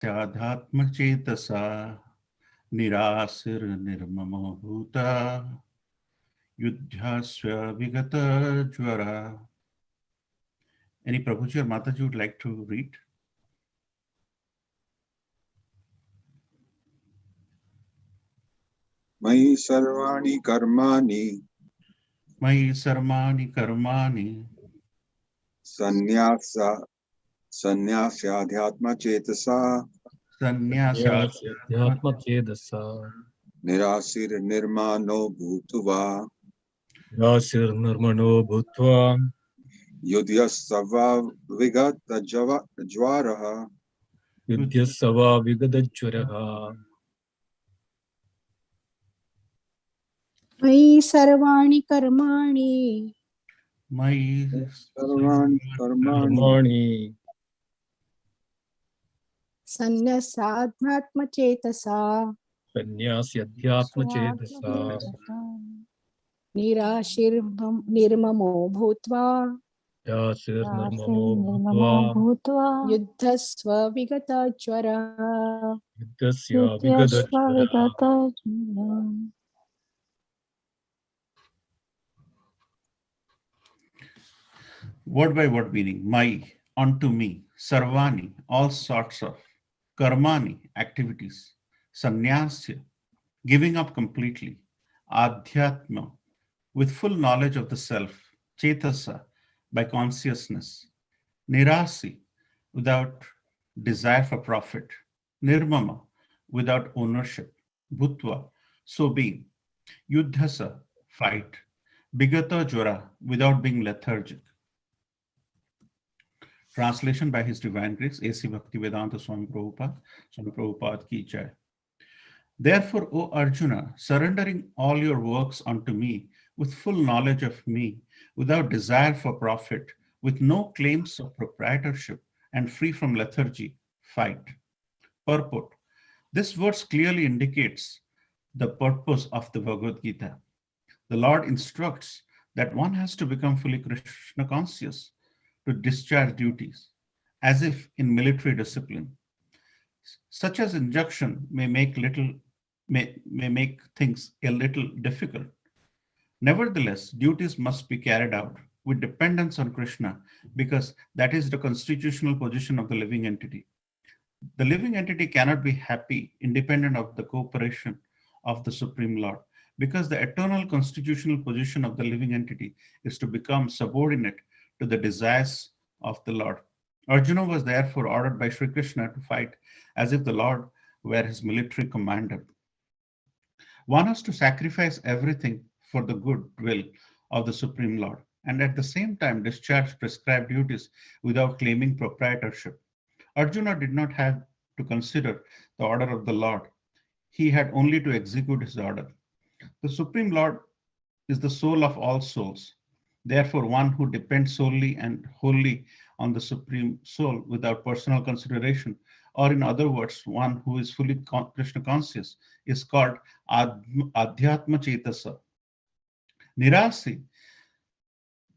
Sanyasya Nirasir Nirmamo Bhuta Yudhyasya Vigata Jvara. Any Prabhuji or Mataji would like to read? Mayi sarvani karmani sanyasya adhyatma chetasa nirasir nirmano bhutva yudhyasava vigata jvaraha. मयि सर्वाणि कर्माणि सन्न्यस्याध्यात्मचेतसा निराशीर्निर्ममो भूत्वा युद्धस्व विगतज्वरः. Word by word meaning. My, unto me. Sarvani, all sorts of. Karmani, activities. Sanyasya, giving up completely. Adhyatma, with full knowledge of the self. Chetasa, by consciousness. Nirasi, without desire for profit. Nirmama, without ownership. Bhutva, so being. Yudhasa, fight. Bigata jvara, without being lethargic. Translation by His Divine Grace, A.C. Bhaktivedanta Swami Prabhupada ki jai. Therefore, O Arjuna, surrendering all your works unto me, with full knowledge of me, without desire for profit, with no claims of proprietorship, and free from lethargy, fight. Purport. This verse clearly indicates the purpose of the Bhagavad Gita. The Lord instructs that one has to become fully Krishna conscious to discharge duties, as if in military discipline. Such as injunction may make things a little difficult. Nevertheless, duties must be carried out with dependence on Krishna, because that is the constitutional position of the living entity. The living entity cannot be happy independent of the cooperation of the Supreme Lord, because the eternal constitutional position of the living entity is to become subordinate to the desires of the Lord. Arjuna was therefore ordered by Sri Krishna to fight as if the Lord were his military commander. One has to sacrifice everything for the good will of the Supreme Lord, and at the same time discharge prescribed duties without claiming proprietorship. Arjuna did not have to consider the order of the Lord. He had only to execute his order. The Supreme Lord is the soul of all souls. Therefore, one who depends solely and wholly on the Supreme Soul without personal consideration, or in other words, one who is fully Krishna conscious, is called Adhyatma Chetasa. Nirasi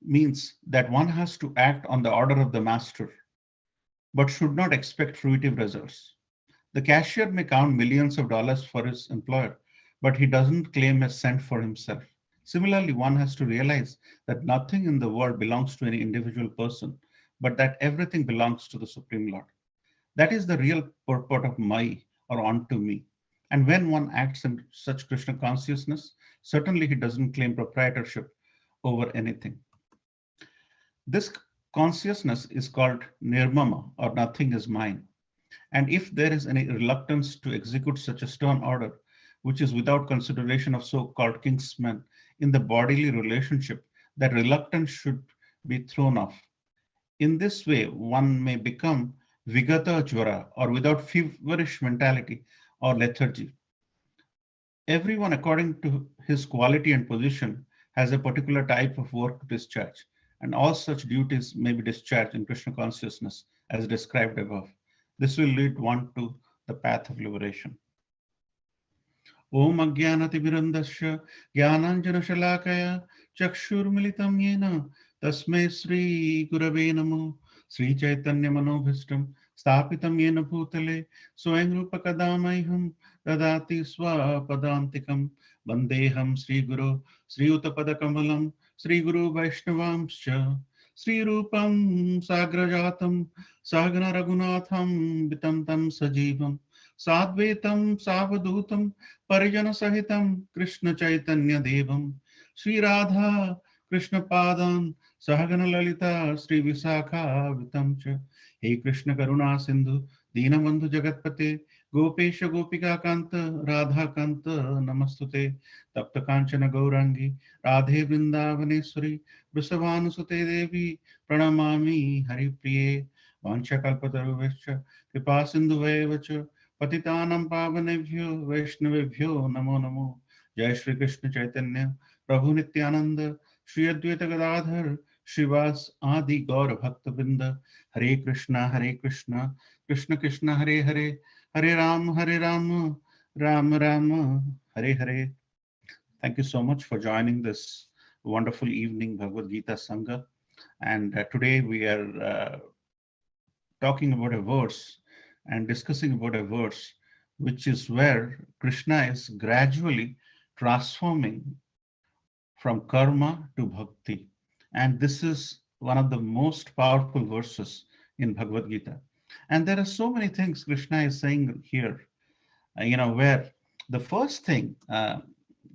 means that one has to act on the order of the master, but should not expect fruitive results. The cashier may count millions of dollars for his employer, but he doesn't claim a cent for himself. Similarly, one has to realize that nothing in the world belongs to any individual person, but that everything belongs to the Supreme Lord. That is the real purport of Mai, or unto me. And when one acts in such Krishna consciousness, certainly he doesn't claim proprietorship over anything. This consciousness is called nirmama, or nothing is mine. And if there is any reluctance to execute such a stern order, which is without consideration of so-called kingsmen in the bodily relationship, that reluctance should be thrown off. In this way, one may become vigata jvara, or without feverish mentality or lethargy. Everyone, according to his quality and position, has a particular type of work to discharge, and all such duties may be discharged in Krishna consciousness as described above. This will lead one to the path of liberation. Om Ajnanati Virandasya Jnananjana Shalakaya Chakshurmilitam Yena Tasmai Sri Gurave Namo Sri Chaitanya Manobhishtam स्थापितं येन भूतले स्वयं रूपकदा मह्यं ददाति स्वपदान्तिकं वन्देऽहं श्रीगुरो श्रीयुतपदकमलं श्रीगुरु वैष्णवांश्च श्रीरूपं साग्रजातं सहगण रघुनाथं वितं तं सजीवं साद्वैतं सावधूतं परिजनसहितं कृष्णचैतन्यदेवं श्रीराधा कृष्णपादान् सहगण ललिता श्रीविशाखावितं च हे कृष्ण करुणा सिंधु दीनबंधु जगतपते गोपेश गोपिका कांत राधा कांत नमस्तुते तप्त कांचन गौरांगी राधे वृंदावनेश्वरी वृषभानुसुते देवी प्रणमामि हरिप्रिये वाञ्छाकल्पतरुभ्यश्च कृपा सिन्धुभ्येव च पतितानां पावनेभ्यो वैष्णवेभ्यो नमो नमो। जय श्री कृष्ण चैतन्य प्रभु नित्यानंद श्री अद्वैत गदाधर श्रीवास आदि गौर भक्तवृंद। हरे कृष्णा कृष्ण कृष्ण हरे हरे, हरे Ram Ram Ram Hare Hare. Thank you so much for joining this wonderful evening Bhagavad Gita Sangha. And today we are talking about a verse and discussing about a verse, which is where Krishna is gradually transforming from karma to bhakti. And this is one of the most powerful verses in Bhagavad Gita. And there are so many things Krishna is saying here, where the first thing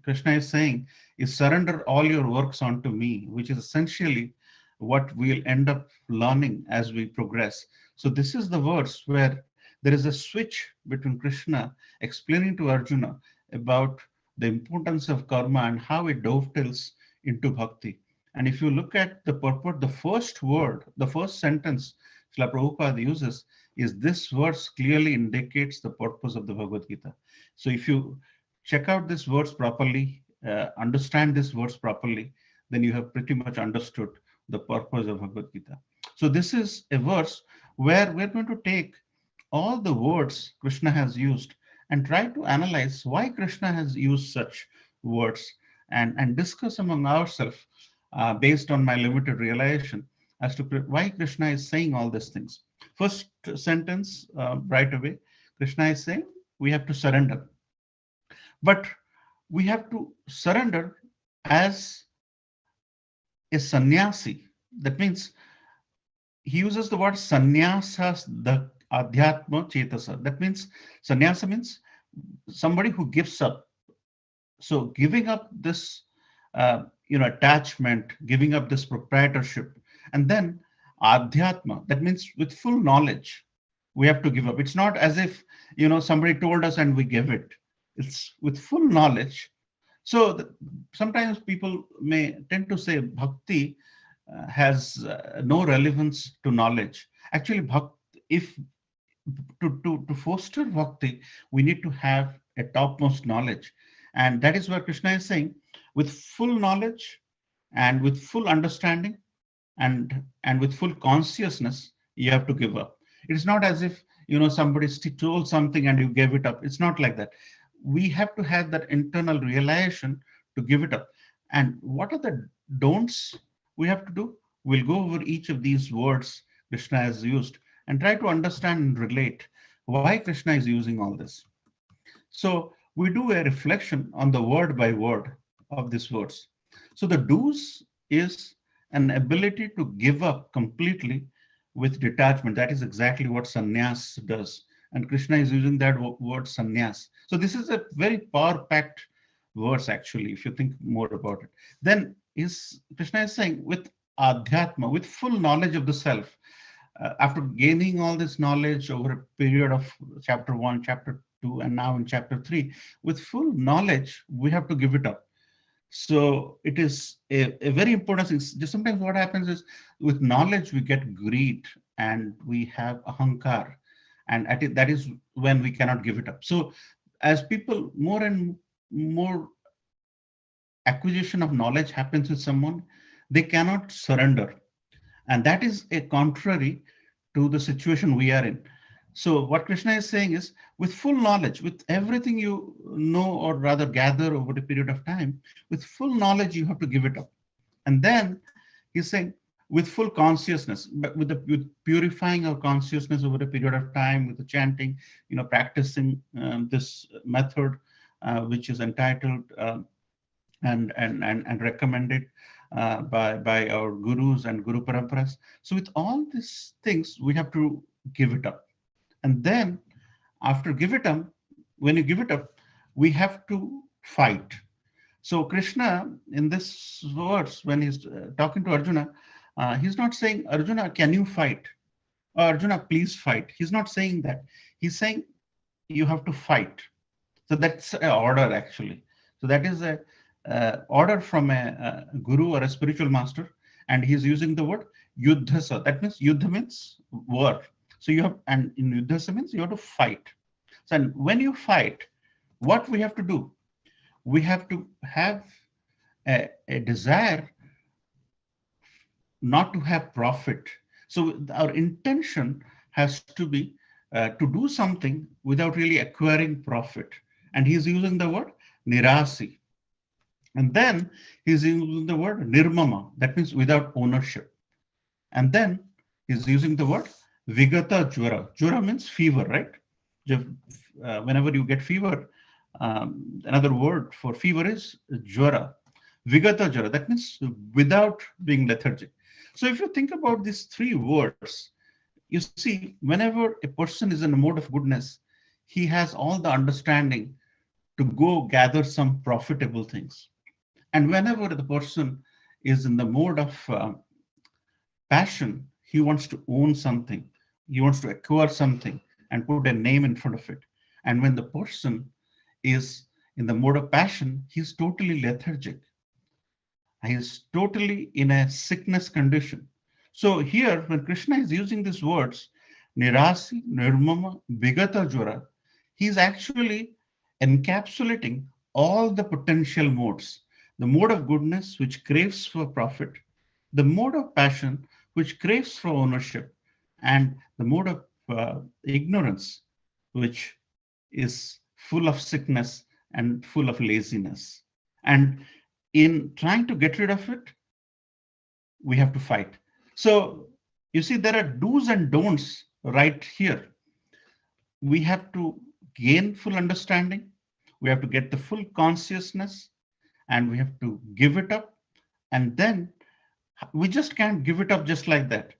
Krishna is saying is surrender all your works onto me, which is essentially what we'll end up learning as we progress. So this is the verse where there is a switch between Krishna explaining to Arjuna about the importance of karma and how it dovetails into bhakti. And if you look at the purport, the first word, the first sentence Srila Prabhupada uses is this verse clearly indicates the purpose of the Bhagavad Gita. So if you check out this verse properly, understand this verse properly, then you have pretty much understood the purpose of Bhagavad Gita. So this is a verse where we're going to take all the words Krishna has used and try to analyze why Krishna has used such words and discuss among ourselves based on my limited realization as to why Krishna is saying all these things. First sentence right away, Krishna is saying we have to surrender. But we have to surrender as a sannyasi. That means he uses the word sannyasa, the adhyatma chetasa. That means sannyasa means somebody who gives up. So giving up this, attachment, giving up this proprietorship, and then adhyatma. That means with full knowledge, we have to give up. It's not as if somebody told us and we give it. It's with full knowledge. So sometimes people may tend to say bhakti has no relevance to knowledge. Actually, if to foster bhakti, we need to have a topmost knowledge. And that is where Krishna is saying, with full knowledge and with full understanding and with full consciousness, you have to give up. It is not as if somebody told something and you gave it up. It's not like that. We have to have that internal realization to give it up. And what are the don'ts we have to do? We'll go over each of these words Krishna has used and try to understand and relate why Krishna is using all this. So we do a reflection on the word by word of these words. So the do's is an ability to give up completely with detachment. That is exactly what sannyas does. And Krishna is using that word sannyas. So this is a very power-packed verse, actually, if you think more about it. Then Krishna is saying with adhyatma, with full knowledge of the self, after gaining all this knowledge over a period of chapter 1, chapter 2, and now in chapter 3, with full knowledge, we have to give it up. So it is a very important thing. Just sometimes what happens is with knowledge, we get greed and we have ahankar. And that is when we cannot give it up. So as people, more and more acquisition of knowledge happens with someone, they cannot surrender. And that is a contrary to the situation we are in. So what Krishna is saying is, with full knowledge, with everything you know, or rather gather over a period of time, with full knowledge, you have to give it up. And then he's saying, with full consciousness, but with purifying our consciousness over a period of time, with the chanting, practicing this method, which is entitled and recommended by our gurus and guru paramparas. So with all these things, we have to give it up. And then after give it up, when you give it up, we have to fight. So Krishna, in this verse, when he's talking to Arjuna, he's not saying, Arjuna, can you fight? Or Arjuna, please fight. He's not saying that. He's saying you have to fight. So that's an order, actually. So that is a order from a guru or a spiritual master, and he's using the word yuddhasa. That means yuddha means war. So you have, and in yuddhasa means you have to fight. So when you fight, what we have to do? We have to have a desire not to have profit. So our intention has to be to do something without really acquiring profit. And he's using the word nirasi. And then he's using the word nirmama. That means without ownership. And then he's using the word vigata jvara. Jvara means fever, right? Whenever you get fever, another word for fever is jvara. Vigata jvara. That means without being lethargic. So if you think about these three words, you see, whenever a person is in a mode of goodness, he has all the understanding to go gather some profitable things. And whenever the person is in the mode of passion, he wants to own something, he wants to acquire something and put a name in front of it. And when the person is in the mode of passion, he's totally lethargic. He is totally in a sickness condition. So here, when Krishna is using these words, nirasi, nirmama, vigata jvara, he's actually encapsulating all the potential modes. The mode of goodness, which craves for profit, the mode of passion, which craves for ownership, and the mode of ignorance, which is full of sickness and full of laziness. And in trying to get rid of it, we have to fight. So you see, there are do's and don'ts right here. We have to gain full understanding. We have to get the full consciousness, and we have to give it up. And then we just can't give it up just like that.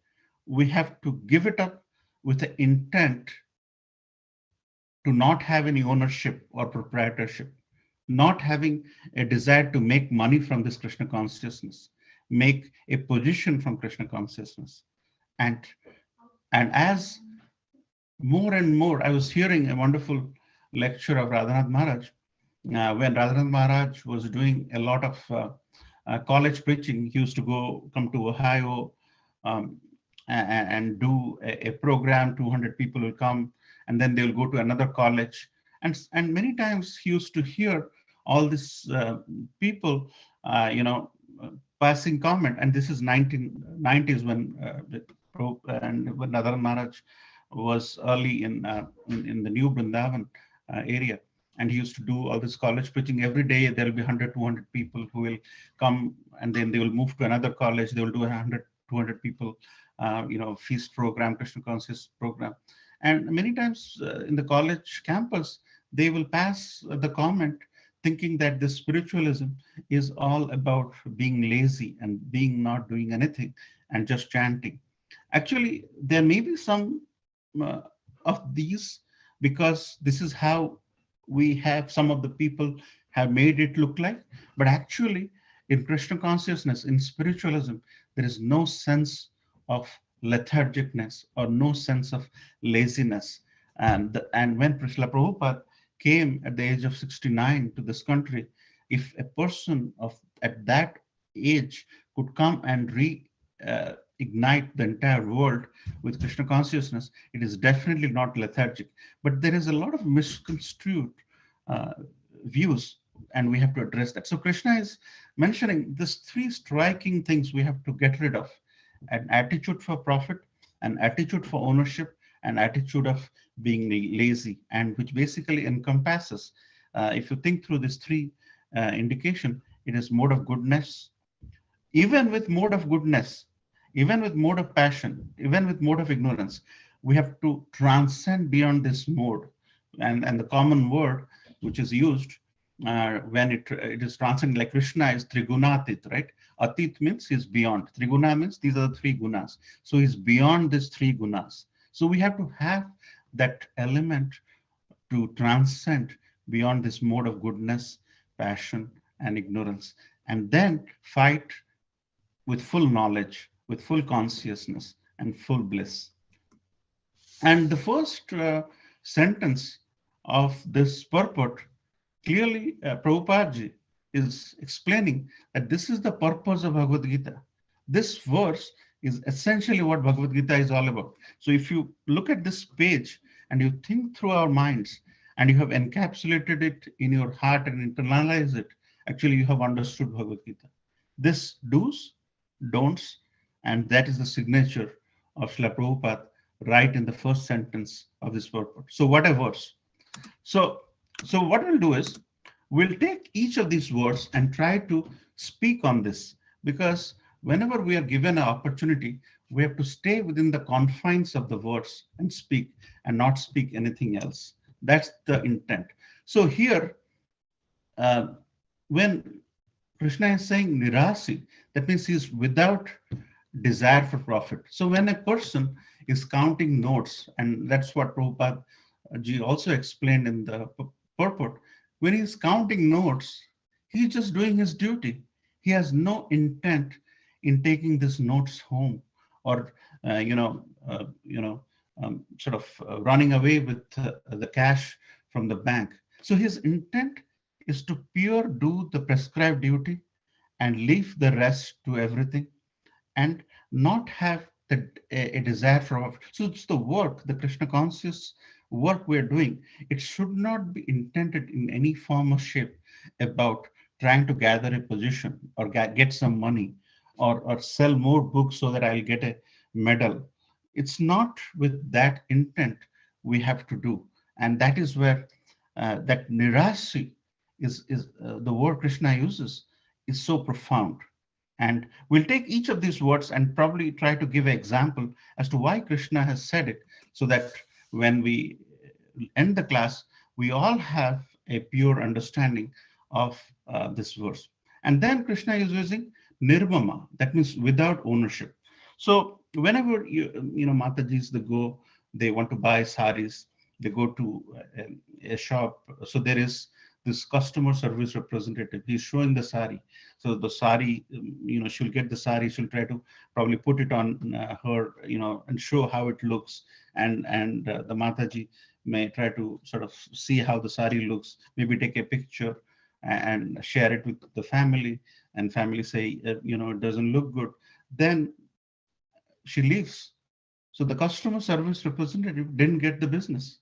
We have to give it up with the intent to not have any ownership or proprietorship, not having a desire to make money from this Krishna consciousness, make a position from Krishna consciousness. And as more and more, I was hearing a wonderful lecture of Radhanath Maharaj, when Radhanath Maharaj was doing a lot of college preaching. He used to come to Ohio and do a program. 200 people will come, and then they will go to another college. And many times he used to hear all these people, passing comment. And this is 1990s when when Radhanath Maharaj was early in the new Vrindavan area. And he used to do all this college preaching. Every day there will be 100, 200 people who will come, and then they will move to another college. They will do 100, 200 people, feast program, Krishna conscious program. And many times in the college campus, they will pass the comment thinking that this spiritualism is all about being lazy and not doing anything and just chanting. Actually, there may be some of these, because this is how some of the people have made it look like. But actually, in Krishna consciousness, in spiritualism, there is no sense of lethargicness or no sense of laziness. And when Srila Prabhupada came at the age of 69 to this country, if a person at that age could come and ignite the entire world with Krishna consciousness, it is definitely not lethargic. But there is a lot of misconstrued views, and we have to address that. So Krishna is mentioning these three striking things we have to get rid of: an attitude for profit, an attitude for ownership, an attitude of being lazy, and which basically encompasses, if you think through these three indication, it is mode of goodness. Even with mode of goodness, even with mode of passion, even with mode of ignorance, we have to transcend beyond this mode. And the common word which is used when it is transcendent, like Krishna is Trigunatit, right? Atit means he's beyond. Triguna means these are the three gunas. So he's beyond these three gunas. So we have to have that element to transcend beyond this mode of goodness, passion, and ignorance, and then fight with full knowledge, with full consciousness, and full bliss. And the first sentence of this purport clearly, Prabhupada ji is explaining that this is the purpose of Bhagavad Gita. This verse is essentially what Bhagavad Gita is all about. So if you look at this page and you think through our minds and you have encapsulated it in your heart and internalize it, actually you have understood Bhagavad Gita. This do's, don'ts, and that is the signature of Srila Prabhupada right in the first sentence of this purport. So what a verse. So what we'll do is we'll take each of these words and try to speak on this, because whenever we are given an opportunity, we have to stay within the confines of the words and speak and not speak anything else. That's the intent. So here, when Krishna is saying nirasi, that means he's without desire for profit. So when a person is counting notes, and that's what Prabhupada ji also explained in the purport, when he's counting notes, he's just doing his duty. He has no intent in taking these notes home or sort of running away with the cash from the bank. So his intent is to pure do the prescribed duty and leave the rest to everything, and not have a desire for. So it's the work, the Krishna conscious work we're doing. It should not be intended in any form or shape about trying to gather a position or get some money or sell more books so that I'll get a medal. It's not with that intent we have to do. And that is where that nirasi is the word Krishna uses is so profound. And we'll take each of these words and probably try to give an example as to why Krishna has said it, so that when we end the class, we all have a pure understanding of this verse. And then Krishna is using nirmama, that means without ownership. So whenever Matajis, they want to buy saris, they go to a shop. So there is this customer service representative. He's showing the sari. So the sari, she'll get the sari. She'll try to probably put it on her, and show how it looks. And the Mataji may try to sort of see how the sari looks. Maybe take a picture and share it with the family. And family say, it doesn't look good. Then she leaves. So the customer service representative didn't get the business.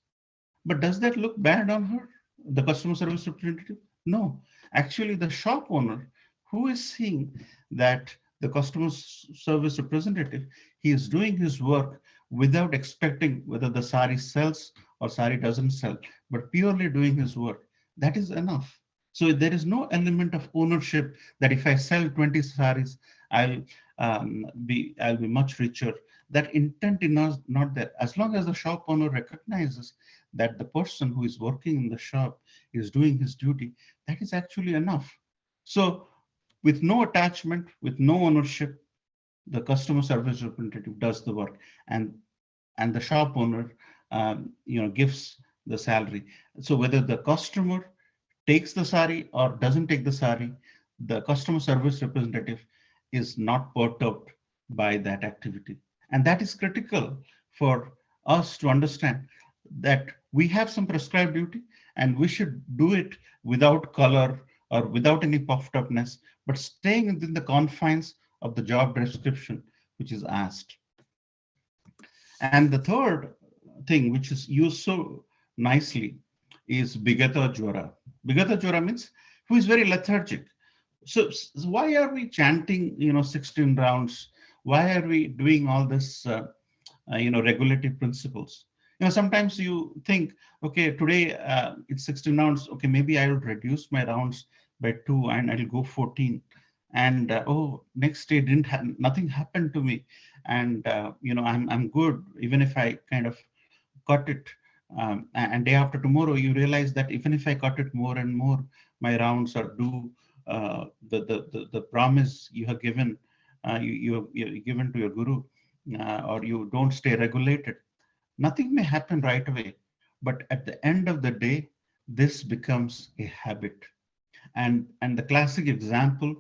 But does that look bad on her, the customer service representative? No. Actually, the shop owner who is seeing that the customer service representative, he is doing his work without expecting whether the sari sells or sari doesn't sell, but purely doing his work. That is enough. So there is no element of ownership that if I sell 20 saris, I'll be much richer. That intent is not there. As long as the shop owner recognizes that the person who is working in the shop is doing his duty, that is actually enough. So with no attachment, with no ownership, the customer service representative does the work, and the shop owner gives the salary. So whether the customer takes the sari or doesn't take the sari, the customer service representative is not perturbed by that activity. And that is critical for us to understand that we have some prescribed duty and we should do it without color or without any puffed upness, but staying within the confines of the job description which is asked. And the third thing which is used so nicely is Bigata Jwara. Bigata Jwara means who is very lethargic. So why are we chanting, 16 rounds? Why are we doing all this, regulative principles? Sometimes you think, okay, today it's 16 rounds. Okay, maybe I will reduce my rounds by 2 and I'll go 14. and oh, next day nothing happened to me, and I'm good, even if I kind of cut it. And day after tomorrow, you realize that even if I cut it more and more, my rounds or do the promise you have given, you given to your guru, or you don't stay regulated, nothing may happen right away. But at the end of the day, this becomes a habit. And the classic example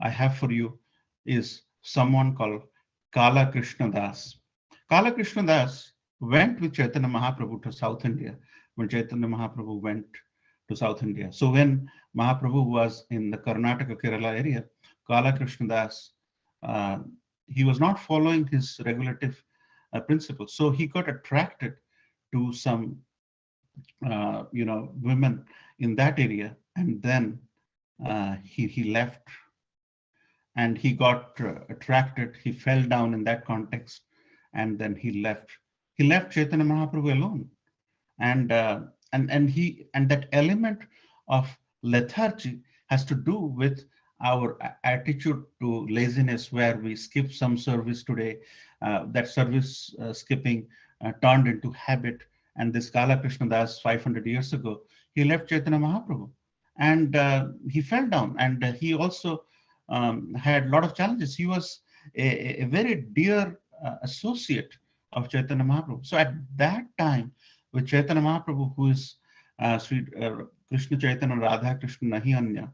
I have for you is someone called Kala Krishna Das. Kala Krishna Das went with Chaitanya Mahaprabhu to South India when Chaitanya Mahaprabhu went to South India. So when Mahaprabhu was in the Karnataka Kerala area, Kala Krishna Das, uh, he was not following his regulative principles. So he got attracted to some women in that area, and then he left, and he got attracted. He fell down in that context, and then he left. He left Chaitanya Mahaprabhu alone, and and that element of lethargy has to do with our attitude to laziness, where we skip some service today. That service skipping turned into habit. And this Kala Krishna Das 500 years ago, he left Chaitanya Mahaprabhu, and he fell down, and he also had a lot of challenges. He was a very dear associate of Chaitanya Mahaprabhu. So at that time, with Chaitanya Mahaprabhu, who is Sri Krishna Chaitanya Radha Krishna Nahi Anya,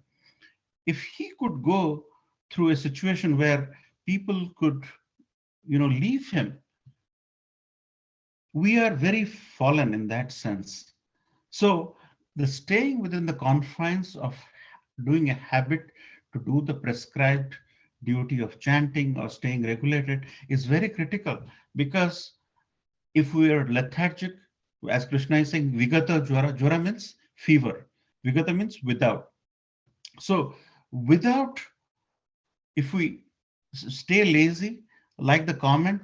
if he could go through a situation where people could, leave him, we are very fallen in that sense. So the staying within the confines of doing a habit to do the prescribed duty of chanting or staying regulated is very critical, because if we are lethargic, as Krishna is saying, Vigata Jwara, Jwara means fever, Vigata means without. So without, if we stay lazy, like the comment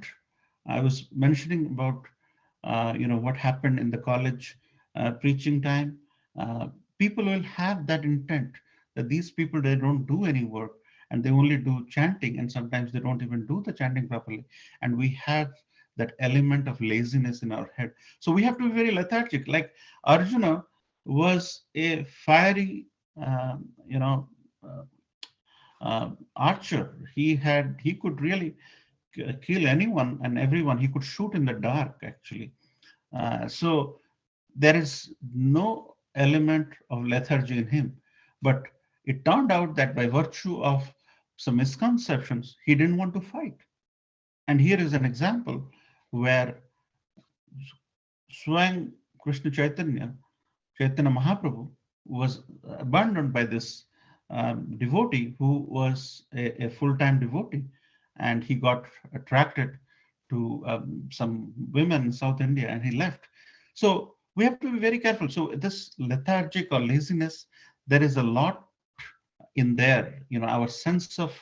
I was mentioning about, what happened in the college preaching time, people will have that intent that these people, they don't do any work, and they only do chanting, and sometimes they don't even do the chanting properly. And we have that element of laziness in our head. So we have to be very lethargic. Like Arjuna was a fiery, you know, archer. He could really kill anyone and everyone. He could shoot in the dark, actually. So there is no element of lethargy in him. But it turned out that by virtue of some misconceptions, he didn't want to fight. And here is an example where Swayam Krishna Chaitanya, Chaitanya Mahaprabhu, was abandoned by this devotee who was a full-time devotee, and he got attracted to some women in South India, and he left. So we have to be very careful. So this lethargic or laziness, there is a lot in there. Our sense of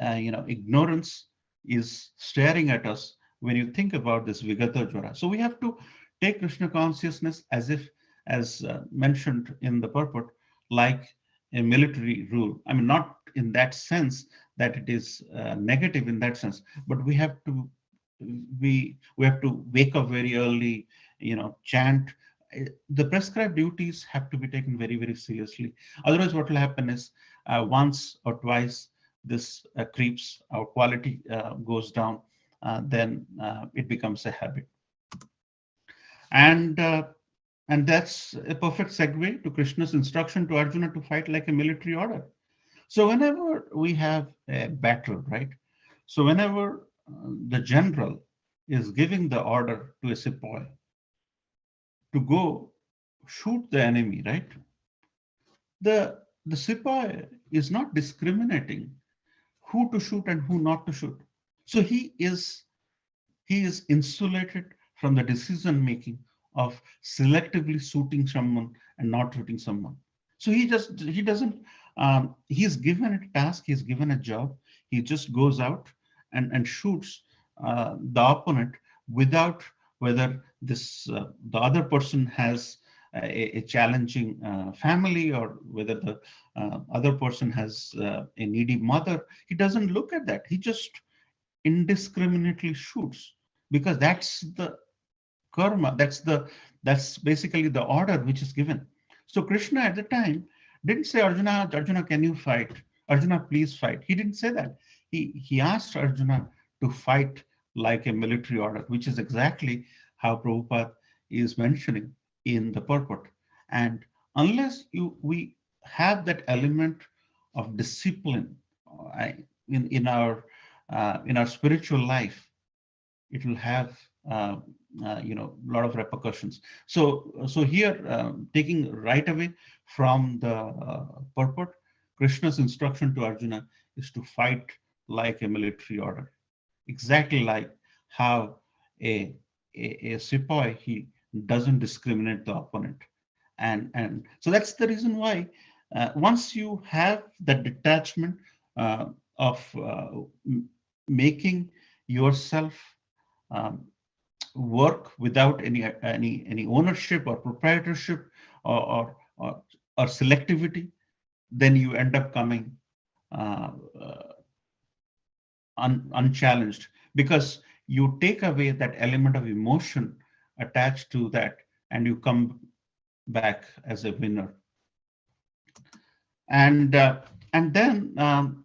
ignorance is staring at us when you think about this Vigata Jwara. So we have to take Krishna consciousness as mentioned in the purport, like a military rule. I mean, not in that sense that it is negative in that sense, but we have to wake up very early, chant. The prescribed duties have to be taken very, very seriously. Otherwise, what will happen is once or twice this creeps, our quality goes down, then it becomes a habit. And that's a perfect segue to Krishna's instruction to Arjuna to fight like a military order. So whenever we have a battle, right? So whenever the general is giving the order to a sepoy to go shoot the enemy, right? The sepoy is not discriminating who to shoot and who not to shoot. So he is insulated from the decision making of selectively shooting someone and not shooting someone. So he doesn't, he's given a task, he's given a job, he just goes out and shoots the opponent without whether the other person has a challenging family, or whether the other person has a needy mother. He doesn't look at that. He just indiscriminately shoots, because that's the karma. That's basically the order which is given. So Krishna at the time didn't say, Arjuna, can you fight? Arjuna, please fight. He didn't say that. He asked Arjuna to fight like a military order, which is exactly how Prabhupada is mentioning in the purport. And unless we have that element of discipline in our spiritual life, it will have a lot of repercussions. So here, taking right away from the purport, Krishna's instruction to Arjuna is to fight like a military order, exactly like how a sepoy, he doesn't discriminate the opponent. And so that's the reason why, once you have that detachment of making yourself um, work without any ownership or proprietorship, or or selectivity, then you end up coming uh, uh, unchallenged, because you take away that element of emotion attached to that, and you come back as a winner. And then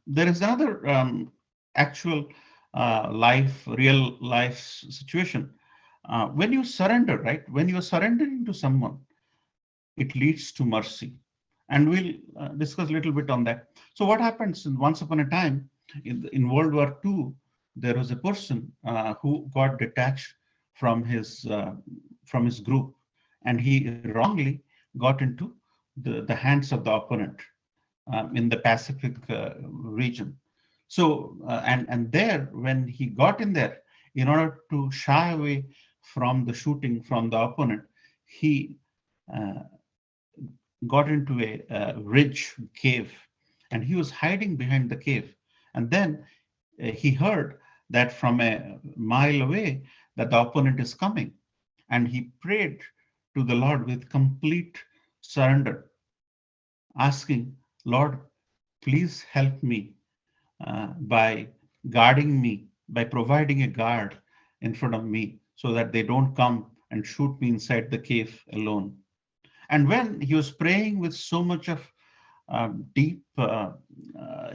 there is another actual real life situation. When you surrender, right? When you are surrendering to someone, it leads to mercy. And we'll discuss a little bit on that. So what happens, once upon a time in World War II, there was a person who got detached from his group, and he wrongly got into the hands of the opponent in the Pacific region. So, and there, when he got in there, in order to shy away from the shooting from the opponent, he uh, got into a ridge cave, and he was hiding behind the cave. And then he heard that from a mile away that the opponent is coming, and he prayed to the Lord with complete surrender, asking, Lord, please help me by guarding me, by providing a guard in front of me, so that they don't come and shoot me inside the cave alone. And when he was praying with so much of deep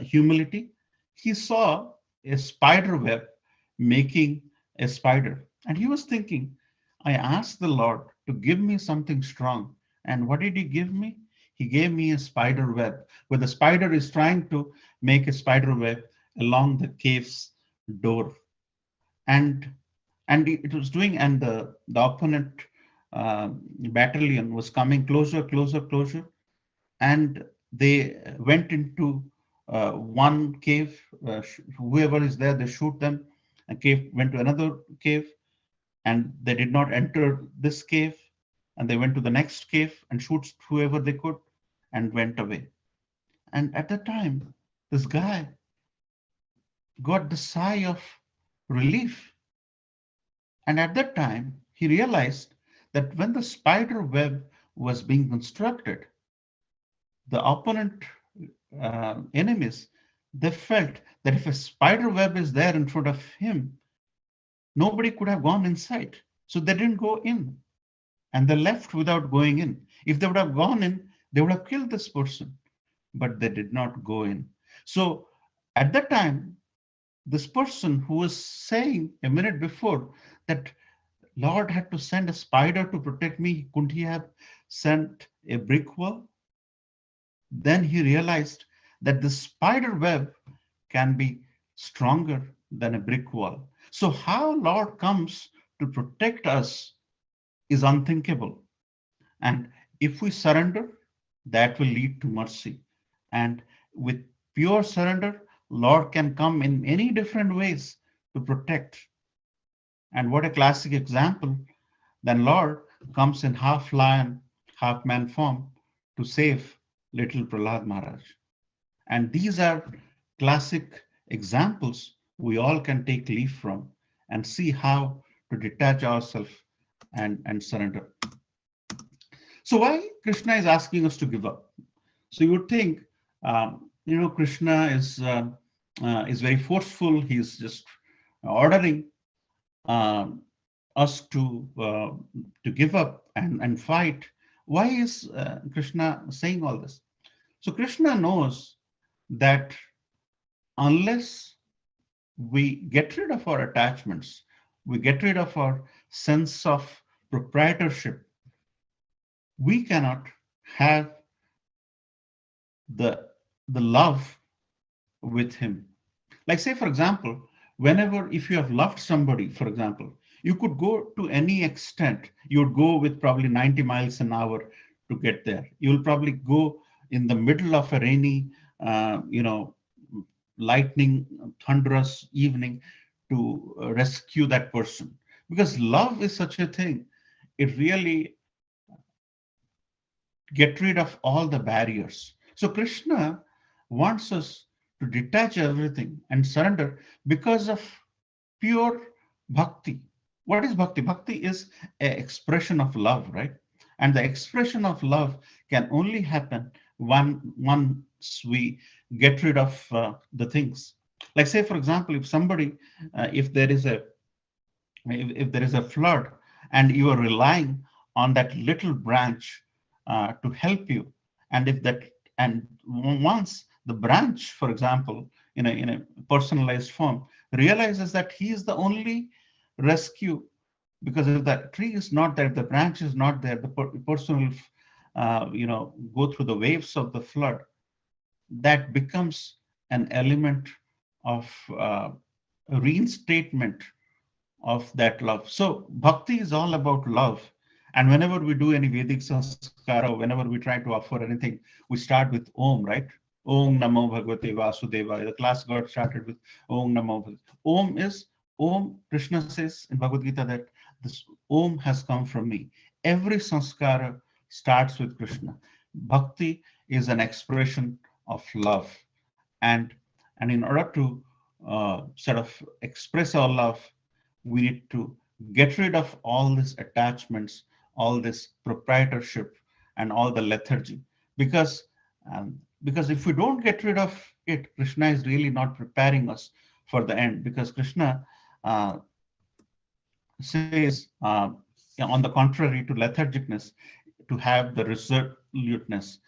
humility, he saw a spider web making a spider. And he was thinking, I asked the Lord to give me something strong. And what did he give me? He gave me a spider web, where the spider is trying to make a spider web along the cave's door. And it was doing, and the opponent battalion was coming closer, closer, closer, and they went into one cave. Whoever is there, they shoot them. A cave went to another cave, and they did not enter this cave, and they went to the next cave and shoot whoever they could, and went away. And at that time, this guy got the sigh of relief. And at that time, he realized that when the spider web was being constructed, the opponent enemies, they felt that if a spider web is there in front of him, nobody could have gone inside. So they didn't go in, and they left without going in. If they would have gone in, they would have killed this person, but they did not go in. So at that time, this person who was saying a minute before that Lord had to send a spider to protect me, couldn't he have sent a brick wall? Then he realized that the spider web can be stronger than a brick wall. So how Lord comes to protect us is unthinkable. And if we surrender, that will lead to mercy. And with pure surrender, Lord can come in many different ways to protect. And what a classic example, then Lord comes in half lion, half man form to save little Prahlad Maharaj. And these are classic examples we all can take leaf from and see how to detach ourselves and surrender. So why Krishna is asking us to give up? So you would think, Krishna is very forceful. He's just ordering um, us to give up and fight. Why is Krishna saying all this? So Krishna knows that unless we get rid of our attachments, we get rid of our sense of proprietorship, we cannot have the the love with him. Like say for example, whenever if you have loved somebody, for example, you could go to any extent. You would go with probably 90 miles an hour to get there. You'll probably go in the middle of a rainy, lightning, thunderous evening to rescue that person. Because love is such a thing. It really get rid of all the barriers. So Krishna wants us to detach everything and surrender because of pure bhakti. What is bhakti? Bhakti is an expression of love, right? And the expression of love can only happen once we get rid of the things. Like say, for example, if somebody, if there is a if there is a flood and you are relying on that little branch to help you, and if that and once the branch, for example, in a personalized form, realizes that he is the only rescue, because if that tree is not there, if the branch is not there, the person will go through the waves of the flood. That becomes an element of reinstatement of that love. So bhakti is all about love. And whenever we do any Vedic sanskara, whenever we try to offer anything, we start with Om, right? Om Namo Bhagavate Vasudevaya. The class got started with Om Namo Bhagavate. Om is Om. Krishna says in Bhagavad Gita that this Om has come from me. Every sanskara starts with Krishna. Bhakti is an expression of love. And in order to sort of express our love, we need to get rid of all these attachments, all this proprietorship, and all the lethargy. Because if we don't get rid of it, Krishna is really not preparing us for the end. Because Krishna says, on the contrary to lethargicness, to have the resoluteness.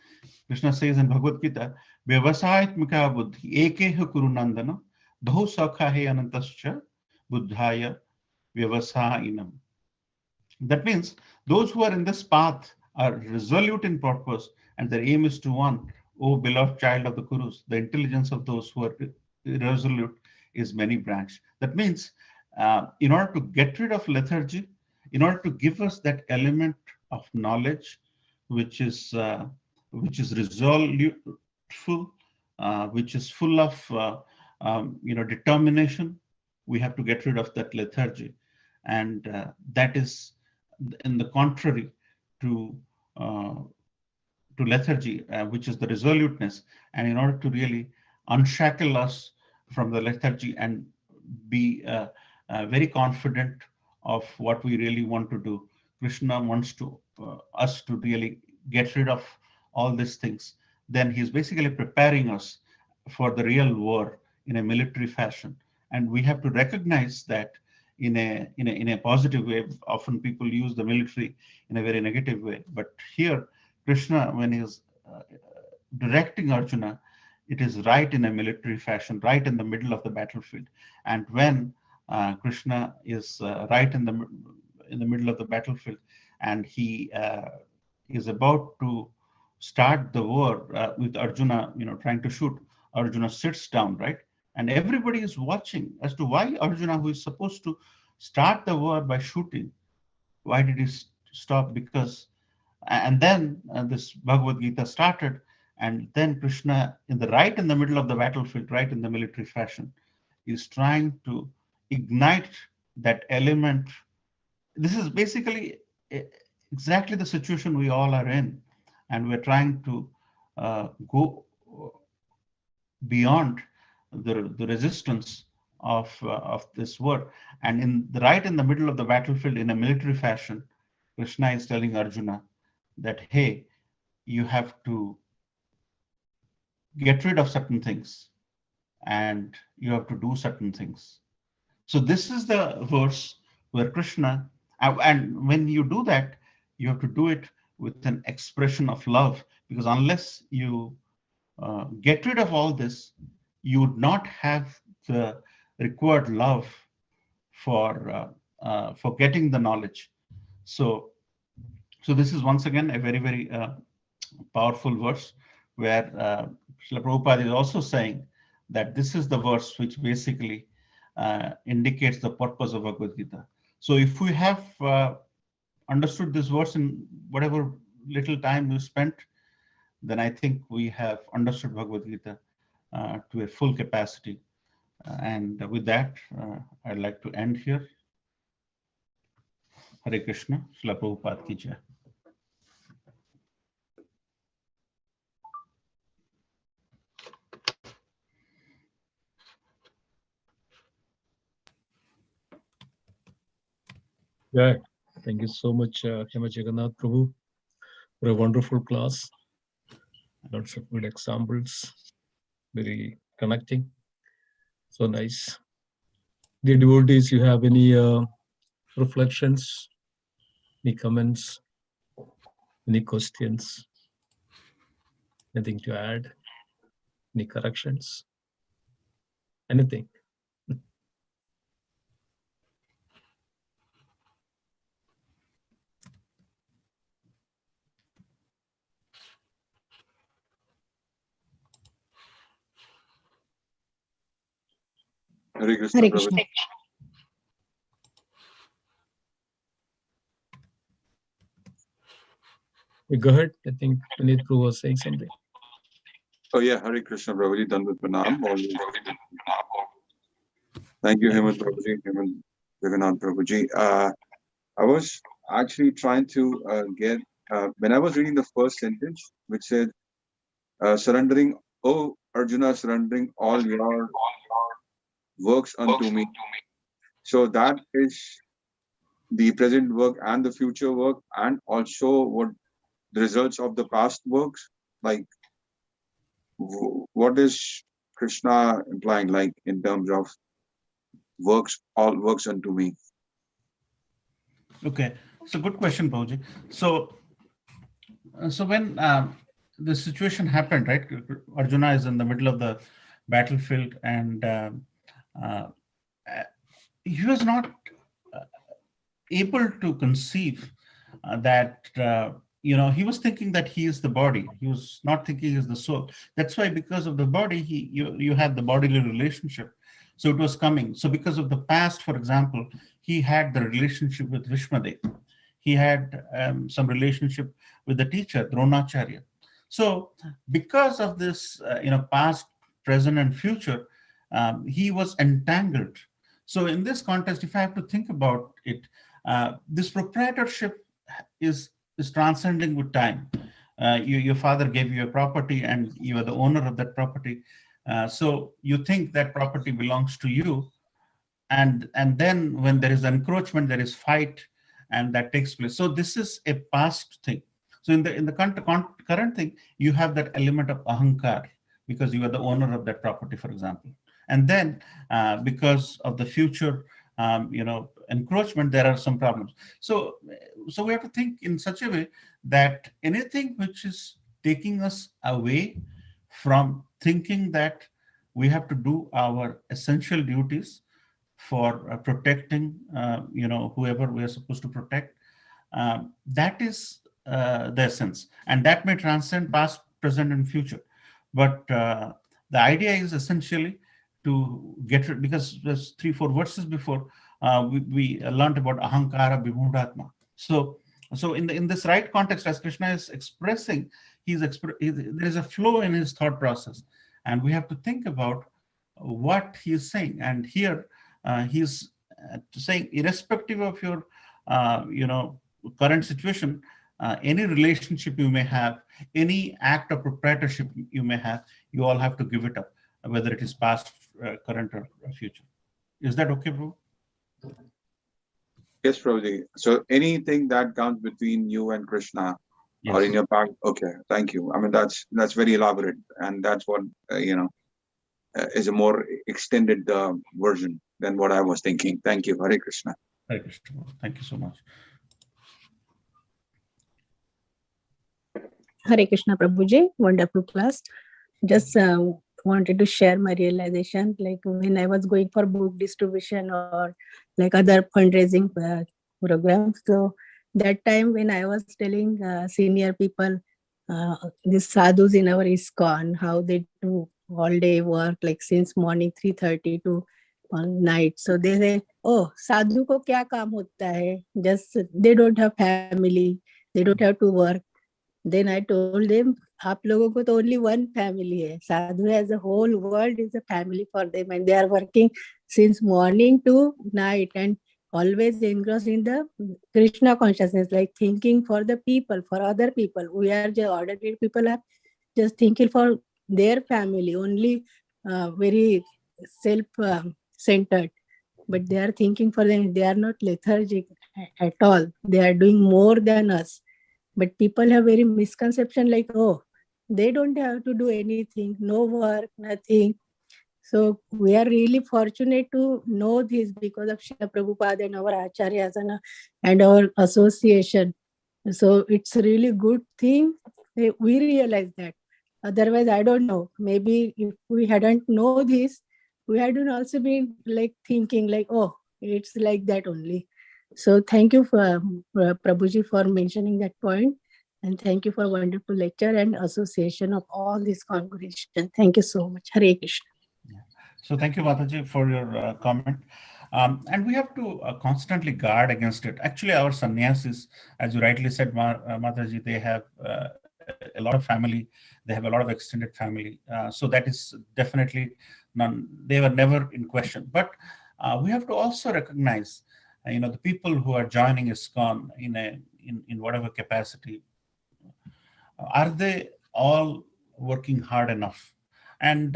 Krishna says in Bhagavad Gita, Vyavasayatmika buddhi ekeha kuru nandana dhahu sakha he anantascha buddhaya vyavasainam. That means those who are in this path are resolute in purpose, and their aim is to one, O beloved child of the Kurus. The intelligence of those who are resolute is many branched. That means in order to get rid of lethargy, in order to give us that element of knowledge, which is resoluteful, which is full of determination, we have to get rid of that lethargy, and that is in the contrary to lethargy, which is the resoluteness. And in order to really unshackle us from the lethargy and be very confident of what we really want to do, Krishna wants to us to really get rid of all these things. Then he's basically preparing us for the real war in a military fashion. And we have to recognize that in a positive way. Often people use the military in a very negative way, but here Krishna, when he's directing Arjuna, it is right in a military fashion, right in the middle of the battlefield. And when Krishna is right in the middle of the battlefield, and he is about to start the war with Arjuna, trying to shoot, Arjuna sits down, right? And everybody is watching as to why Arjuna, who is supposed to start the war by shooting, why did he stop? Because, and then this Bhagavad Gita started, and then Krishna, right in the middle of the battlefield, right in the military fashion, is trying to ignite that element. This is basically exactly the situation we all are in, and we're trying to go beyond the resistance of this war. And right in the middle of the battlefield, in a military fashion, Krishna is telling Arjuna that, hey, you have to get rid of certain things and you have to do certain things. So this is the verse where Krishna, and when you do that, you have to do it with an expression of love, because unless you get rid of all this, you would not have the required love for getting the knowledge. So, so this is once again a very, very powerful verse where Srila Prabhupada is also saying that this is the verse which basically indicates the purpose of Bhagavad Gita. So if we have understood this verse in whatever little time we spent, then I think we have understood Bhagavad Gita to a full capacity. And with that, I'd like to end here. Hare Krishna, Srila Prabhupada ki jai. Yeah, thank you so much, Hemajaganath Prabhu, for a wonderful class. Lots of good examples, very connecting. So nice. Dear devotees, you have any reflections, any comments, any questions, anything to add, any corrections, anything? Hare Krishna, Hare Prabhu. Krishna. Go ahead. I think Puneet Prabhu was saying something. Oh yeah, Hare Krishna, Prabhuji, done with Pranam. Thank you, Hemant Prabhuji, Hemant Jagannath Prabhuji. I was actually trying to get, when I was reading the first sentence, which said, surrendering, oh Arjuna, surrendering all your works unto me. So that is the present work and the future work, and also what the results of the past works. Like, what is Krishna implying, like in terms of works, all works unto me? Okay, so good question, Bauji. So, so when the situation happened, right? Arjuna is in the middle of the battlefield, and uh, he was not able to conceive that he was thinking that he is the body. He was not thinking he is the soul. That's why, because of the body, you have the bodily relationship. So it was coming. So because of the past, for example, he had the relationship with Vishmadev. He had some relationship with the teacher Dronacharya. So because of this, past, present, and future, he was entangled. So in this context, if I have to think about it, this proprietorship is transcending with time. Your father gave you a property, and you are the owner of that property. So you think that property belongs to you, and then when there is encroachment, there is fight, and that takes place. So this is a past thing. So in the current thing, you have that element of ahankar, because you are the owner of that property, for example. And then because of the future encroachment, there are some problems. So we have to think in such a way that anything which is taking us away from thinking that we have to do our essential duties for protecting whoever we are supposed to protect, that is the essence, and that may transcend past, present, and future. But the idea is essentially to get rid, because there's 3-4 verses before we learned about ahankara vimudhatma. So in this right context, as Krishna is expressing, there is a flow in his thought process, and we have to think about what he is saying. And here he's saying, irrespective of your current situation, any relationship you may have, any act of proprietorship you may have, you all have to give it up, whether it is past, current, or future. Is that okay, bro? Yes, Prabhuji. So anything that comes between you and Krishna, or in Yes. your back. Okay, thank you. I mean, that's very elaborate, and that's what is a more extended version than what I was thinking. Thank you. Hare Krishna. Hare Krishna. Thank you so much. Hare Krishna Prabhuji, wonderful class. Just wanted to share my realization, like when I was going for book distribution or like other fundraising programs. So that time when I was telling senior people, these sadhus in our ISKCON, how they do all day work, like since morning 3:30 to night. So they say, oh, sadhu ko kya kaam hota hai? Just they don't have family, they don't have to work. Then I told them, आप लोगों को तो only one family है. Sadhu as a whole world is a family for them, and they are working since morning to night and always engrossed in the Krishna consciousness, like thinking for the people, for other people. We are just ordinary people, are just thinking for their family, only very self-centered. But they are thinking for them. They are not lethargic at all. They are doing more than us. But people have very misconception like, oh, they don't have to do anything, no work, nothing. So we are really fortunate to know this because of Srila Prabhupada and our Acharyas and our association. So it's a really good thing. We realize that. Otherwise, I don't know. Maybe if we hadn't know this, we hadn't also been like thinking like, oh, it's like that only. So thank you for Prabhuji for mentioning that point. And thank you for wonderful lecture and association of all this congregation. Thank you so much. Hare Krishna. So thank you, Mataji, for your comment. And we have to constantly guard against it. Actually, our sannyasis, as you rightly said, Mataji, they have a lot of family. They have a lot of extended family. So that is definitely none. They were never in question. But we have to also recognize, the people who are joining ISKCON in whatever capacity. Are they all working hard enough? And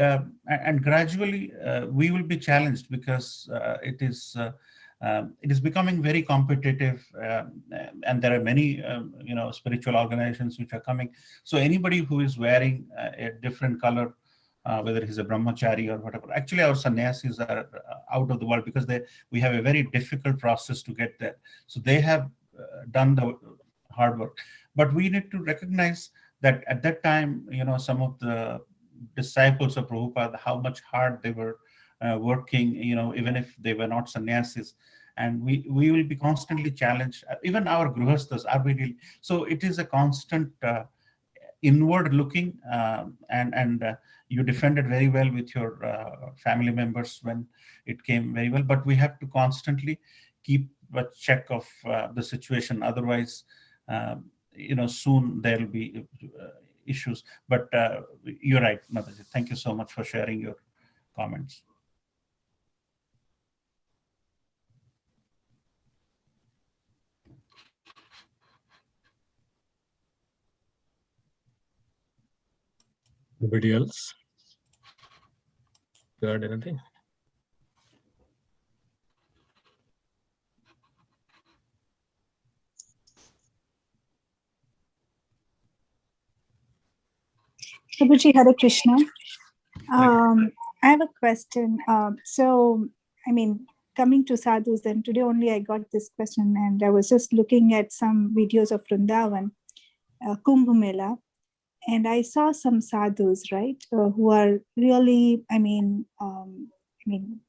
gradually we will be challenged because it is becoming very competitive, and there are many spiritual organizations which are coming. So anybody who is wearing a different color, whether he's a brahmachari or whatever, actually our sannyasis are out of the world because we have a very difficult process to get there. So they have done the hard work, but we need to recognize that at that time, some of the disciples of Prabhupada, how much hard they were working, even if they were not sannyasis. And we will be constantly challenged. Even our grihasthas are really. So it is a constant inward looking, and you defended very well with your family members when it came very well. But we have to constantly keep a check of the situation. Otherwise, soon there will be issues. But you're right, Mataji. Thank you so much for sharing your comments. Anybody else? You heard anything? Prabhuji, Hare Krishna. I have a question. So, I mean, coming to sadhus, then today only I got this question, and I was just looking at some videos of Vrindavan, Kumbh Mela, and I saw some sadhus, right, who are really,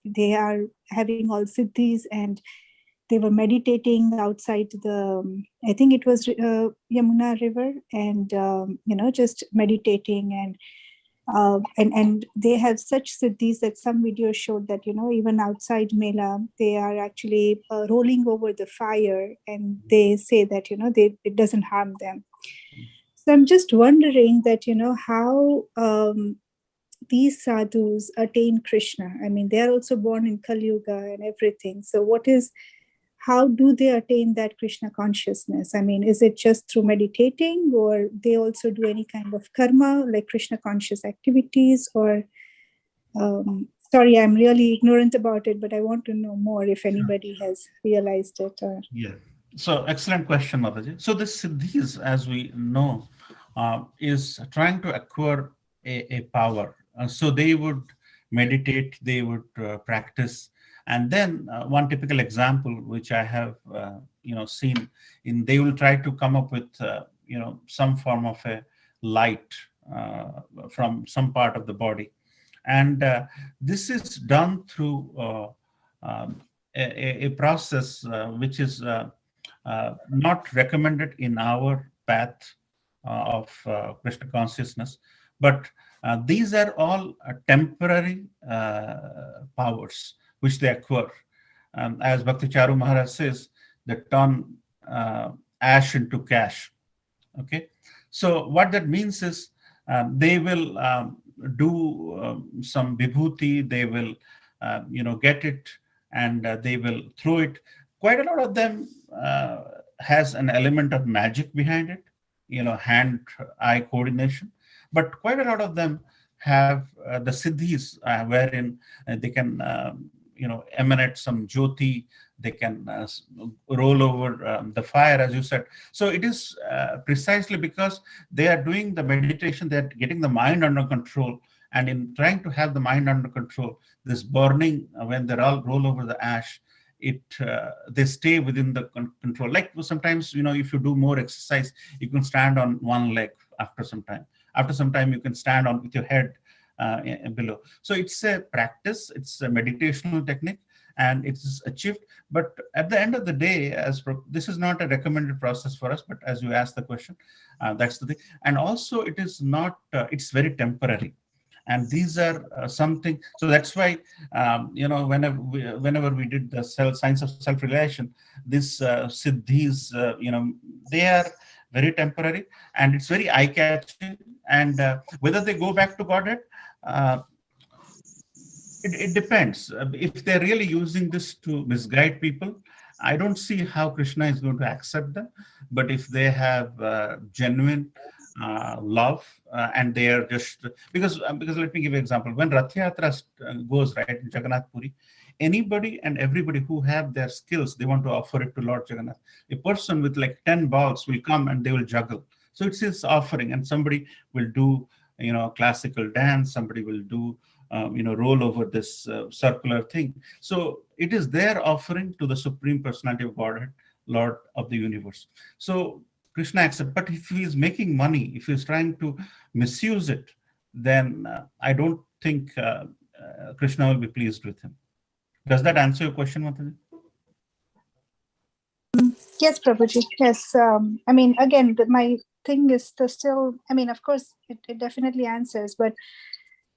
they are having all siddhis, and they were meditating outside the, I think it was Yamuna River, and just meditating, and they have such siddhis that some videos showed that even outside Mela they are actually rolling over the fire, and they say that it doesn't harm them. So I'm just wondering that how these sadhus attain Krishna. I mean, they are also born in Kali Yuga and everything. So how do they attain that Krishna consciousness? I mean, is it just through meditating, or they also do any kind of karma, like Krishna conscious activities? Or, sorry, I'm really ignorant about it, but I want to know more if anybody has realized it. Or... Yeah. So excellent question, Mataji. So this siddhis, as we know, is trying to acquire a power. So they would meditate, they would practice, and then one typical example which I have seen in, they will try to come up with some form of a light from some part of the body, and this is done through a process which is not recommended in our path of Krishna consciousness, but these are all temporary powers which they acquire. As Bhakti Charu Maharaj says, they turn ash into cash. Okay, so what that means is they will do some vibhuti, they will get it, and they will throw it. Quite a lot of them has an element of magic behind it, hand-eye coordination, but quite a lot of them have the siddhis wherein they can emanate some jyoti, they can roll over the fire, as you said. So it is precisely because they are doing the meditation, they're getting the mind under control, and in trying to have the mind under control, this burning, when they all roll over the ash, they stay within the control. Like sometimes, if you do more exercise, you can stand on one leg after some time. After some time, you can stand on with your head below. So it's a practice, it's a meditational technique, and it's achieved. But at the end of the day, this is not a recommended process for us, but as you asked the question, that's the thing. And also it is not, it's very temporary. And these are something, so that's why, whenever we did the science of self-realization, this siddhis, they are very temporary, and it's very eye-catching. And whether they go back to Godhead, it depends. If they're really using this to misguide people, I don't see how Krishna is going to accept them. But if they have genuine love, and they are just because let me give you an example. When Rath Yatra goes right in Jagannath Puri, anybody and everybody who have their skills, they want to offer it to Lord Jagannath. A person with like 10 balls will come and they will juggle. So it's his offering, and somebody will do classical dance, somebody will do roll over this circular thing. So it is their offering to the Supreme Personality of Godhead, Lord of the universe. So Krishna accepts. But if he is making money, if he is trying to misuse it, then I don't think Krishna will be pleased with him. Does that answer your question, Mataji? Yes, Prabhuji. Yes. Again, my thing is to still, of course, it definitely answers, but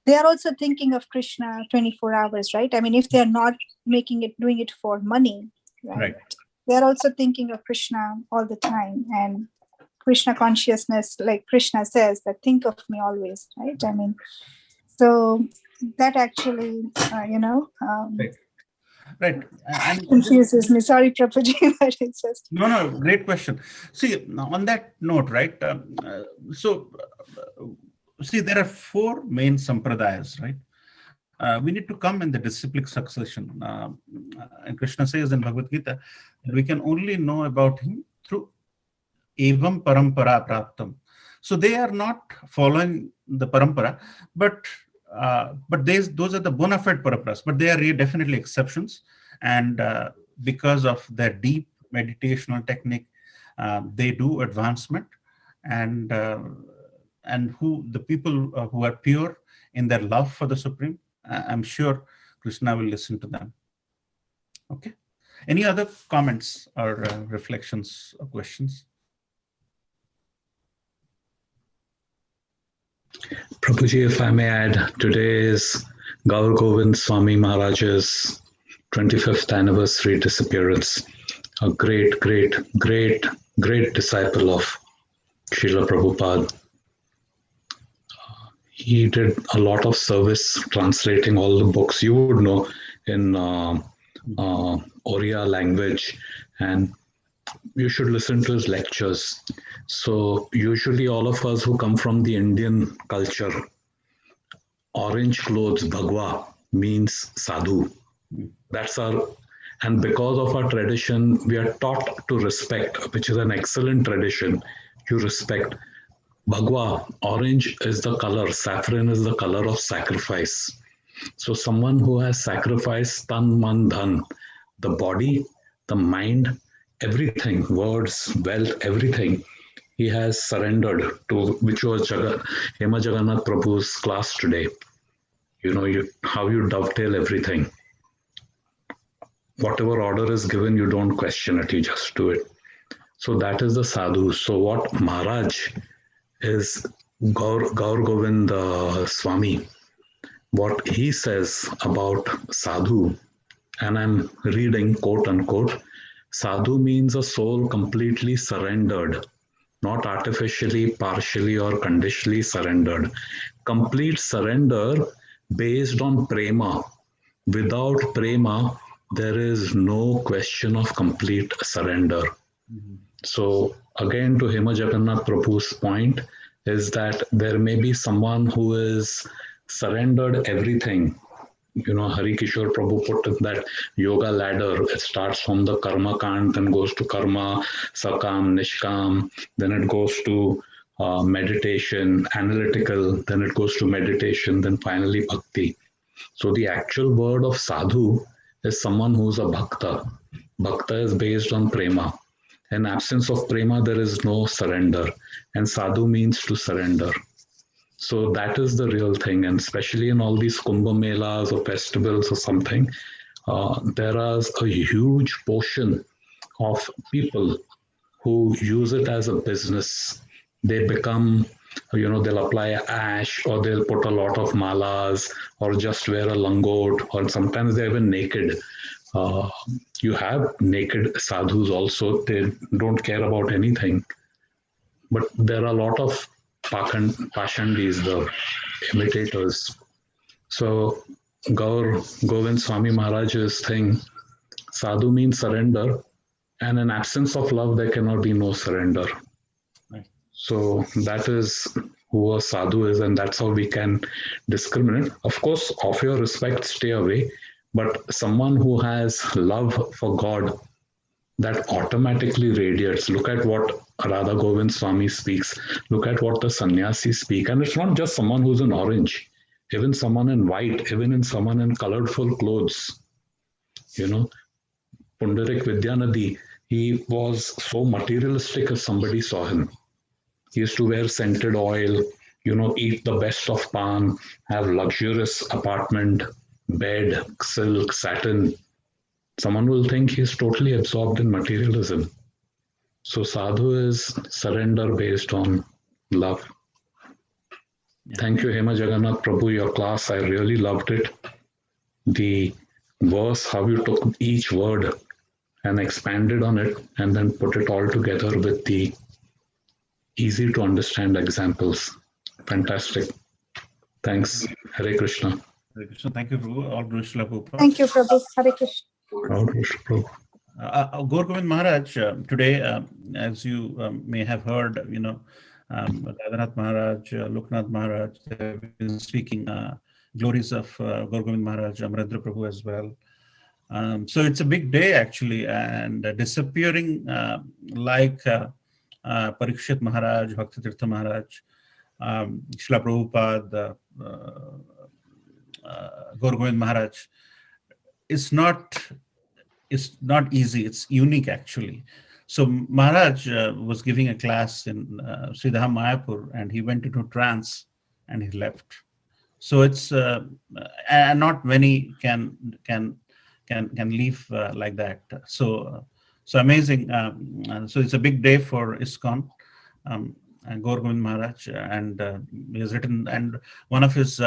they are also thinking of Krishna 24 hours, right? If they're not doing it for money, right? They're also thinking of Krishna all the time, and Krishna consciousness, like Krishna says, that think of me always, right? So that actually, Right. And confuses me. Sorry, Prabhuji, but it's just... No, great question. See, on that note, right? See, there are 4 main sampradayas, right? We need to come in the disciplic succession. And Krishna says in Bhagavad Gita that we can only know about him through evam parampara praptam. So they are not following the parampara, but those are the bona fide paramparas, but they are definitely exceptions. And because of their deep meditational technique, they do advancement. And who the people who are pure in their love for the Supreme, I'm sure Krishna will listen to them. Okay. Any other comments or reflections or questions? Prabhuji, if I may add, today is Gaur Govind Swami Maharaj's 25th anniversary disappearance. A great disciple of Srila Prabhupada. He did a lot of service translating all the books you would know in Oriya language, and you should listen to his lectures. So usually all of us who come from the Indian culture, orange clothes, bhagwa, means sadhu. That's our, And because of our tradition, we are taught to respect, which is an excellent tradition. You respect. Bhagwa, orange is the color, saffron is the color of sacrifice. So someone who has sacrificed tan, man, dhan, the body, the mind, everything, words, wealth, everything, he has surrendered to, which was Hemajaganath Prabhu's class today. How you dovetail everything. Whatever order is given, you don't question it, you just do it. So that is the sadhu. So what Maharaj is, Gaur Govind Swami, what he says about sadhu, and I'm reading quote unquote, sadhu means a soul completely surrendered, not artificially, partially, or conditionally surrendered. Complete surrender based on prema. Without prema, there is no question of complete surrender. So again, to Hemajaganath Prabhu's point is that there may be someone who is surrendered everything. Hari Kishore Prabhu put it that yoga ladder, it starts from the karma kand, then goes to karma, sakam, nishkam, then it goes to meditation, analytical, then it goes to meditation, then finally bhakti. So the actual word of sadhu is someone who's a bhakta. Bhakta is based on prema. In absence of prema, there is no surrender. And sadhu means to surrender. So that is the real thing. And especially in all these Kumbh Melas or festivals or something, there is a huge portion of people who use it as a business. They become, they'll apply ash, or they'll put a lot of malas, or just wear a langot, or sometimes they're even naked. You have naked sadhus also. They don't care about anything. But there are a lot of pashandis, the imitators. So Gaur Govind Swami Maharaj's thing, sadhu means surrender, and in absence of love, there cannot be no surrender. Right. So that is who a sadhu is, and that's how we can discriminate. Of course, of your respect, stay away. But someone who has love for God, that automatically radiates. Look at what Radha Govind Swami speaks. Look at what the sannyasis speak. And it's not just someone who's in orange, even someone in white, even in someone in colorful clothes. Pundarik Vidyanadi, he was so materialistic as somebody saw him. He used to wear scented oil, eat the best of pan, have luxurious apartment, bed, silk, satin. Someone will think he's totally absorbed in materialism. So sadhu is surrender based on love. Yeah. Thank you, Hemajaganath Prabhu, your class. I really loved it. The verse, how you took each word and expanded on it and then put it all together with the easy to understand examples. Fantastic. Thanks. Hare Krishna. Hare Krishna. Thank you, Prabhu. All Krishna Prabhu. Thank you, Prabhu. Hare Krishna. Gaur Govind Maharaj, today, as you may have heard, Radhanath Maharaj, Loknath Maharaj, they have been speaking glories of Gaur Govind Maharaj, Amarendra Prabhu as well. So it's a big day actually, and disappearing like Parikshit Maharaj, Bhaktitirtha Maharaj, Srila Prabhupada, Gaur Govind Maharaj, it's not easy. It's unique actually. So Maharaj was giving a class in Sridham Mayapur, and he went into trance and he left. So it's and not many can leave like that. So amazing. So it's a big day for ISKCON. And Gaur Govind Maharaj, and he has written, and one of his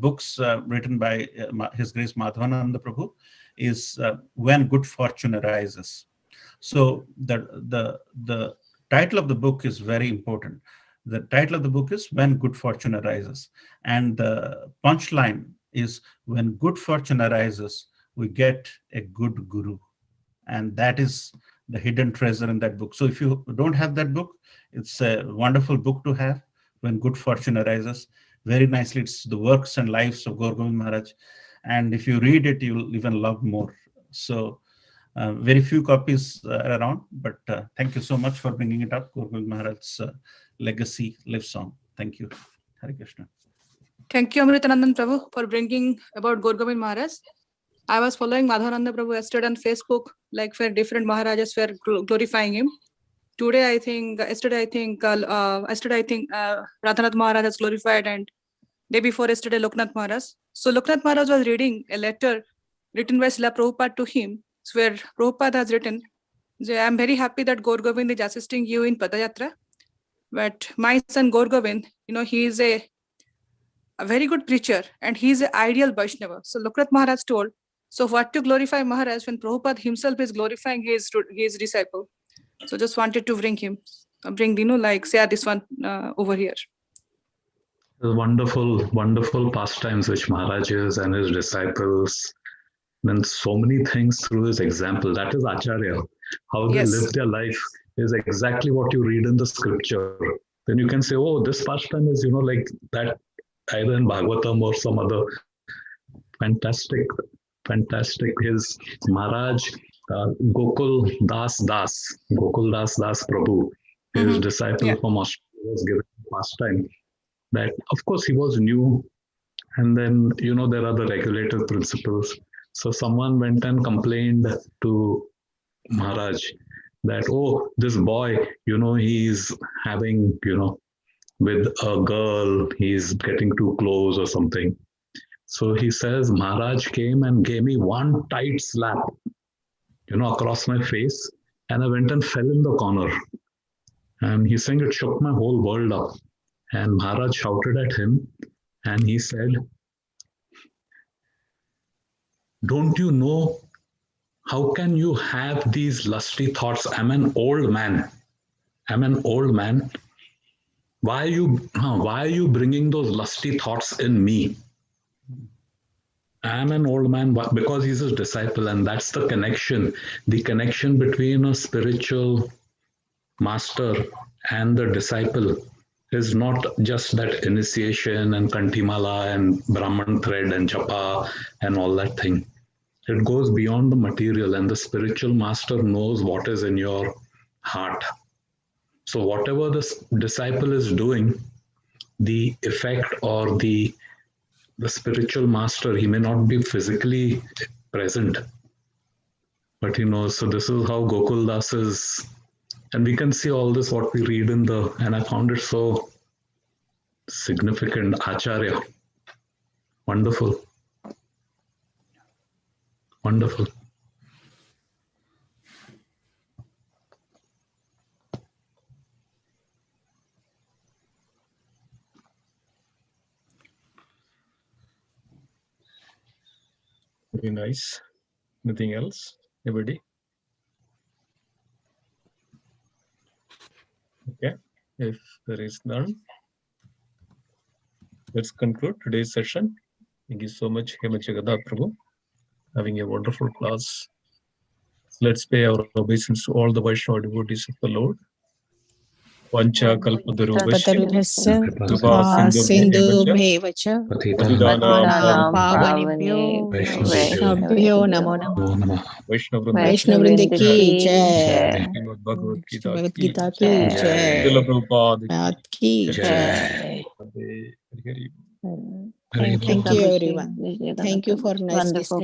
books written by His Grace Madhavananda Prabhu is When Good Fortune Arises. So the title of the book is very important. The title of the book is When Good Fortune Arises, and the punchline is, when good fortune arises, we get a good guru, and that is the hidden treasure in that book. So if you don't have that book, it's a wonderful book to have, When Good Fortune Arises. Very nicely, it's the works and lives of Gaur Govind Maharaj. And if you read it, you'll even love more. So very few copies around, but thank you so much for bringing it up. Gaur Gobind Maharaj's legacy lives on. Thank you. Hare Krishna. Thank you, Amritanandan Prabhu, for bringing about Gaur Gobind Maharaj. I was following Madhavananda Prabhu yesterday on Facebook, like where different Maharajas were glorifying him. Today, I think, yesterday, I think Radhanath Maharaj has glorified, and day before yesterday, Loknath Maharaj. So Loknath Maharaj was reading a letter written by Srila Prabhupada to him, where Prabhupada has written, I am very happy that Gaur Gobind is assisting you in Padayatra, but my son Gaur Gobind, he is a very good preacher, and he is an ideal Vaishnava. So Loknath Maharaj told, so what to glorify Maharaj when Prabhupada himself is glorifying his disciple? So just wanted to bring say this one over here. The wonderful pastimes which Maharajas and his disciples, and so many things through his example. That is Acharya. How they live their life is exactly what you read in the scripture. Then you can say, oh, this pastime is, like that, either in Bhagavatam or some other. Fantastic. His Maharaj, Gokul Das Prabhu, his disciple from Australia, was given pastime. That, of course, he was new. And then, there are the regulative principles. So someone went and complained to Maharaj that, oh, this boy, he's having, with a girl, he's getting too close or something. So he says, Maharaj came and gave me one tight slap, across my face, and I went and fell in the corner. And he's saying it shook my whole world up. And Maharaj shouted at him, and he said, don't you know, how can you have these lusty thoughts? I'm an old man. Why are you bringing those lusty thoughts in me? I'm an old man, because he's his disciple, and that's the connection between a spiritual master and the disciple is not just that initiation and Kantimala and Brahman thread and Japa and all that thing. It goes beyond the material, and the spiritual master knows what is in your heart. So whatever the disciple is doing, the effect or the spiritual master, he may not be physically present, but he knows. So this is how Gokul Das is. And we can see all this, what we read and I found it so significant. Acharya. Wonderful. Very nice. Anything else? Anybody? Okay. If there is none, let's conclude today's session. Thank you so much, Hemajaganath Prabhu, having a wonderful class. Let's pay our obeisance to all the Vaishnava devotees of the Lord. Vancha kalpatarubhasya Kripa sindhu bhevacha patitanam pavanebhyo Vaishnavabhyo namo namah. Vaishnavrinda ki jai. Bhagavad Gita ki jai. Srila Prabhupada ki jai. Thank you, everyone. Thank you for nice discussion.